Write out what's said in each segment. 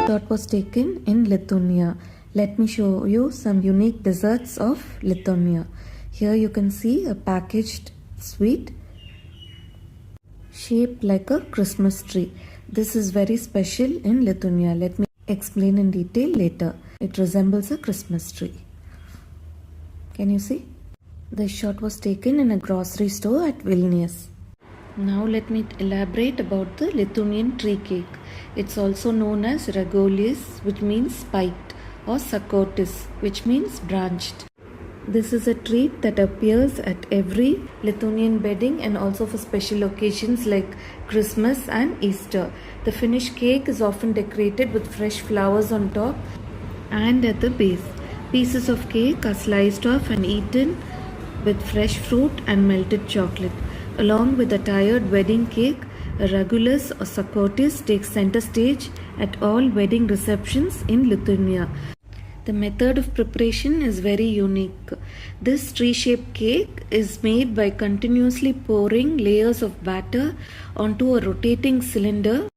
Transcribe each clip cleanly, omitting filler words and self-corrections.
That was taken in Lithuania. Let me show you some unique desserts of Lithuania. Here you can see a packaged sweet shaped like a Christmas tree. This is very special in Lithuania. Let me explain in detail later. It resembles a Christmas tree. Can you see? This shot was taken in a grocery store at Vilnius. Now let me elaborate about the Lithuanian tree cake. It's also known as regolis, which means spiked, or Šakotis, which means branched. This is a treat that appears at every Lithuanian wedding and also for special occasions like Christmas and Easter. The finished cake is often decorated with fresh flowers on top and at the base. Pieces of cake are sliced off and eaten with fresh fruit and melted chocolate. Along with the tired wedding cake, a regolis or Šakotis takes center stage at all wedding receptions in Lithuania. The method of preparation is very unique. This tree-shaped cake is made by continuously pouring layers of batter onto a rotating cylinder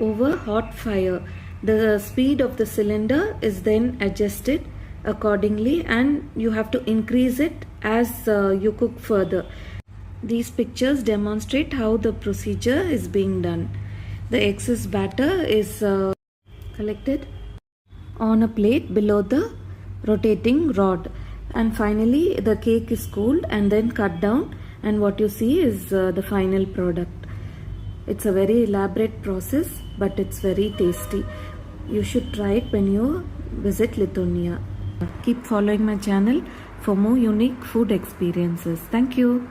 over hot fire. The speed of the cylinder is then adjusted accordingly, and you have to increase it as you cook further. These pictures demonstrate how the procedure is being done. The excess batter is collected on a plate below the rotating rod, and finally the cake is cooled and then cut down, and what you see is the final product. It's a very elaborate process, but it's very tasty. You should try it when you visit Lithuania. Keep following my channel for more unique food experiences. Thank you.